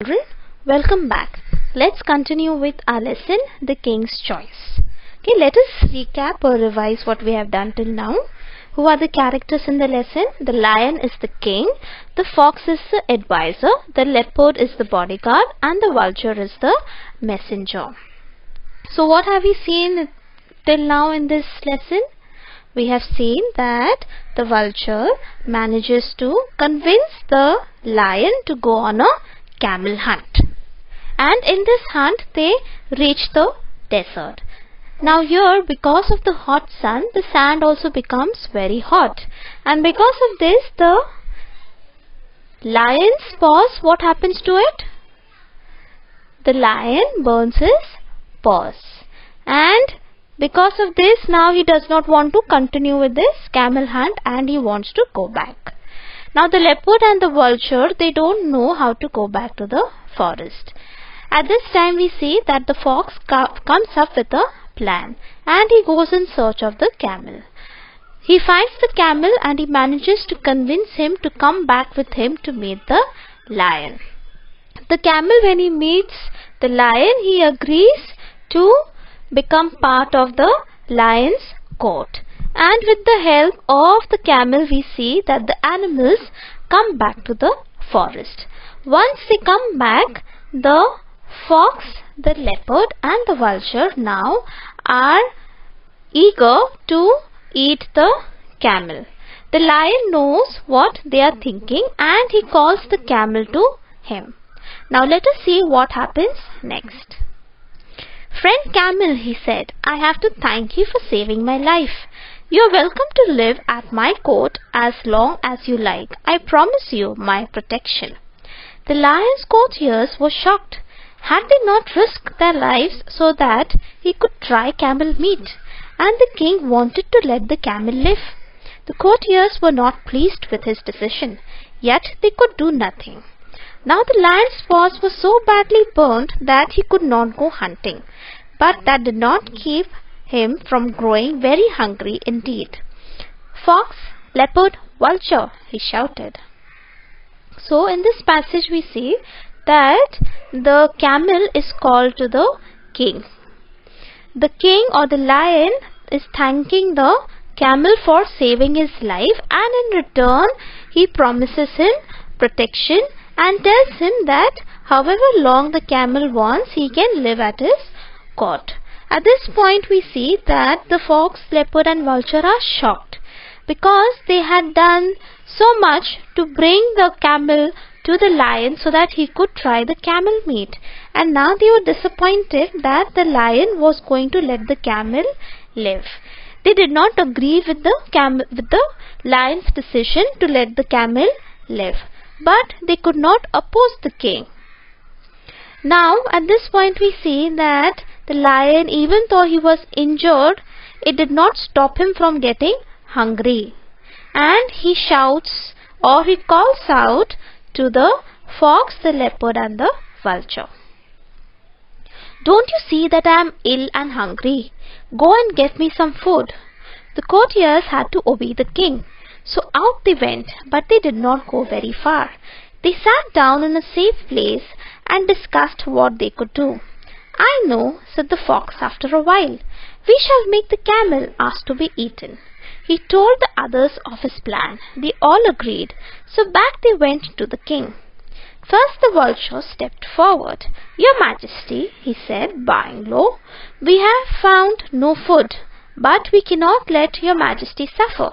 Children, welcome back. Let's continue with our lesson, The King's Choice. Okay, let us recap or revise what we have done till now. Who are the characters in the lesson? The lion is the king, the fox is the advisor, the leopard is the bodyguard, and the vulture is the messenger. So what have we seen till now in this lesson? We have seen that the vulture manages to convince the lion to go on a camel hunt, and in this hunt they reach the desert. Now here, because of the hot sun, the sand also becomes very hot, and because of this the lion's paws, what happens to it? The lion burns his paws, and because of this now he does not want to continue with this camel hunt and he wants to go back. Now the leopard and the vulture, they don't know how to go back to the forest. At this time we see that the fox comes up with a plan and he goes in search of the camel. He finds the camel and he manages to convince him to come back with him to meet the lion. The camel, when he meets the lion, he agrees to become part of the lion's court. And with the help of the camel, we see that the animals come back to the forest. Once they come back, the fox, the leopard and the vulture now are eager to eat the camel. The lion knows what they are thinking and he calls the camel to him. Now let us see what happens next. "Friend camel," he said, "I have to thank you for saving my life. You are welcome to live at my court as long as you like. I promise you my protection." The lion's courtiers were shocked. Had they not risked their lives so that he could try camel meat? And the king wanted to let the camel live. The courtiers were not pleased with his decision, yet they could do nothing. Now the lion's paws were so badly burnt that he could not go hunting, but that did not keep him from growing very hungry indeed. "Fox, leopard, vulture," he shouted. So in this passage we see that the camel is called to the king. The king or the lion is thanking the camel for saving his life, and in return he promises him protection and tells him that however long the camel wants, he can live at his court. At this point we see that the fox, leopard and vulture are shocked because they had done so much to bring the camel to the lion so that he could try the camel meat, and now they were disappointed that the lion was going to let the camel live. They did not agree with the lion's decision to let the camel live, but they could not oppose the king. Now at this point we see that the lion, even though he was injured, it did not stop him from getting hungry, and he shouts or he calls out to the fox, the leopard and the vulture. "Don't you see that I am ill and hungry? Go and get me some food." The courtiers had to obey the king. So out they went, but they did not go very far. They sat down in a safe place and discussed what they could do. "I know," said the fox after a while. "We shall make the camel ask to be eaten." He told the others of his plan. They all agreed, so back they went to the king. First the vulture stepped forward. "Your Majesty," he said, bowing low, "we have found no food, but we cannot let your Majesty suffer.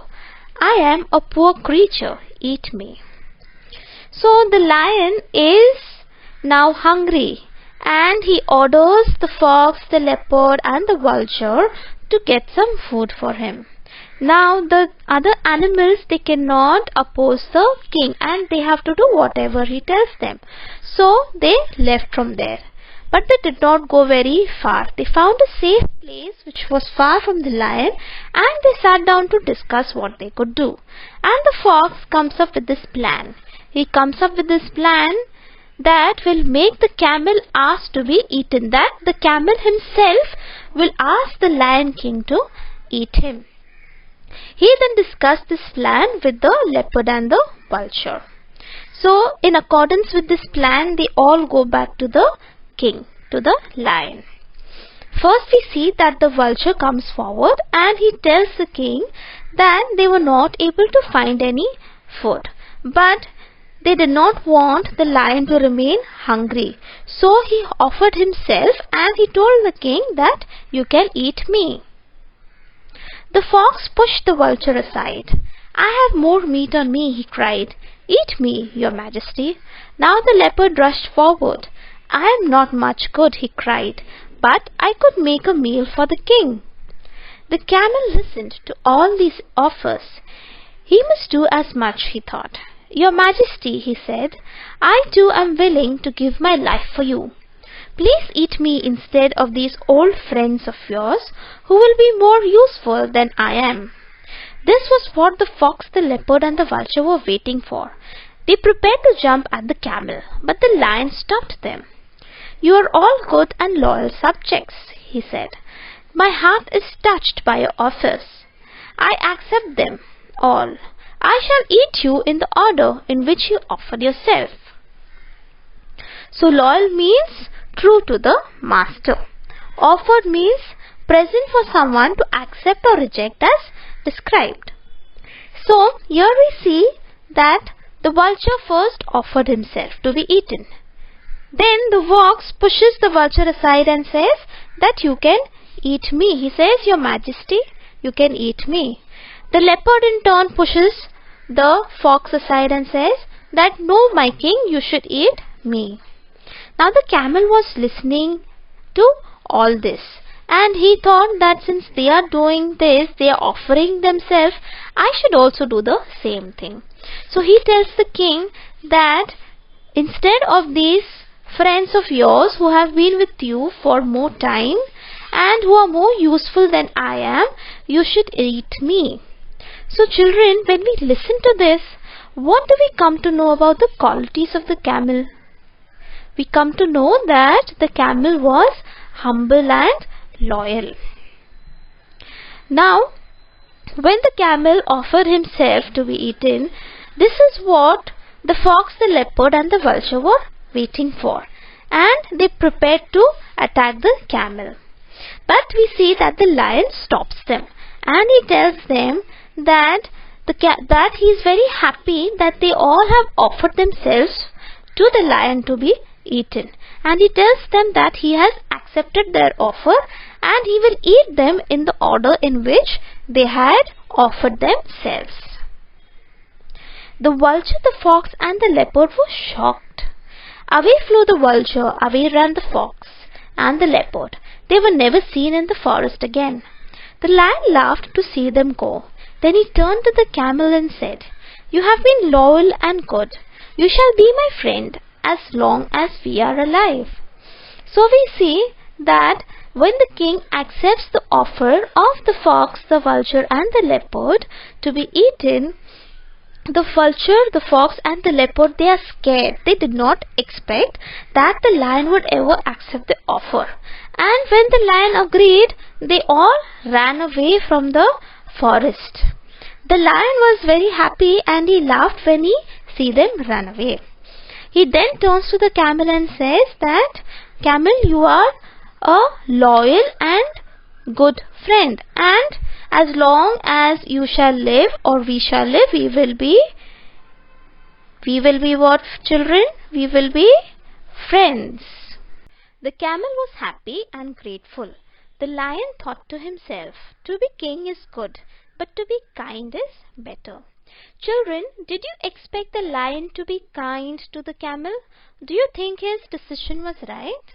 I am a poor creature, eat me." So the lion is now hungry and he orders the fox, the leopard and the vulture to get some food for him. Now the other animals, they cannot oppose the king and they have to do whatever he tells them. So they left from there. But they did not go very far. They found a safe place which was far from the lion and they sat down to discuss what they could do. And the fox comes up with this plan. He comes up with this plan that will make the camel ask to be eaten, that the camel himself will ask the lion king to eat him. He then discussed this plan with the leopard and the vulture. So in accordance with this plan, they all go back to the king, to the lion. First we see that the vulture comes forward and he tells the king that they were not able to find any food. But they did not want the lion to remain hungry. So he offered himself and he told the king that you can eat me. The fox pushed the vulture aside. I have more meat on me, he cried. Eat me, your majesty. Now the leopard rushed forward. I am not much good, he cried, but I could make a meal for the king. The camel listened to all these offers. He must do as much, he thought. Your majesty, he said, I too am willing to give my life for you. Please eat me instead of these old friends of yours who will be more useful than I am. This was what the fox, the leopard and the vulture were waiting for. They prepared to jump at the camel, but the lion stopped them. You are all good and loyal subjects, he said. My heart is touched by your offers. I accept them all. I shall eat you in the order in which you offered yourself. So loyal means true to the master. Offered means present for someone to accept or reject as described. So here we see that the vulture first offered himself to be eaten. Then the fox pushes the vulture aside and says that you can eat me. He says, your majesty, you can eat me. The leopard in turn pushes the fox aside and says that no, my king, you should eat me. Now the camel was listening to all this and he thought that since they are doing this, they are offering themselves, I should also do the same thing. So he tells the king that instead of these friends of yours who have been with you for more time and who are more useful than I am, you should eat me. So children, when we listen to this, what do we come to know about the qualities of the camel? We come to know that the camel was humble and loyal. Now, when the camel offered himself to be eaten, this is what the fox, the leopard and the vulture were waiting for, and they prepared to attack the camel. But we see that the lion stops them and he tells them that he is very happy that they all have offered themselves to the lion to be eaten, and he tells them that he has accepted their offer and he will eat them in the order in which they had offered themselves. The vulture, the fox and the leopard were shocked. Away flew the vulture, away ran the fox and the leopard. They were never seen in the forest again. The lion laughed to see them go. Then he turned to the camel and said, You have been loyal and good. You shall be my friend as long as we are alive. So we see that when the king accepts the offer of the fox, the vulture and the leopard to be eaten, the vulture, the fox and the leopard, they are scared. They did not expect that the lion would ever accept the offer. And when the lion agreed, they all ran away from the forest. The lion was very happy and he laughed when he see them run away. He then turns to the camel and says that, Camel, you are a loyal and good friend, and as long as you shall live or we shall live, we will be what, children? We will be friends. The camel was happy and grateful. The lion thought to himself, to be king is good, but to be kind is better. Children, did you expect the lion to be kind to the camel? Do you think his decision was right?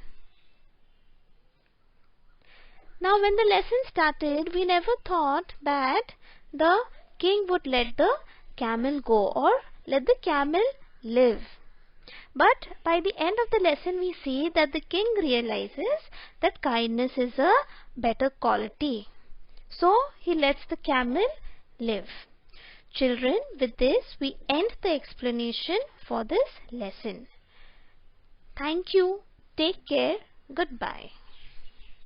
Now, when the lesson started, we never thought that the king would let the camel go or let the camel live. But by the end of the lesson, we see that the king realizes that kindness is a better quality. So, he lets the camel live. Children, with this, we end the explanation for this lesson. Thank you. Take care. Goodbye.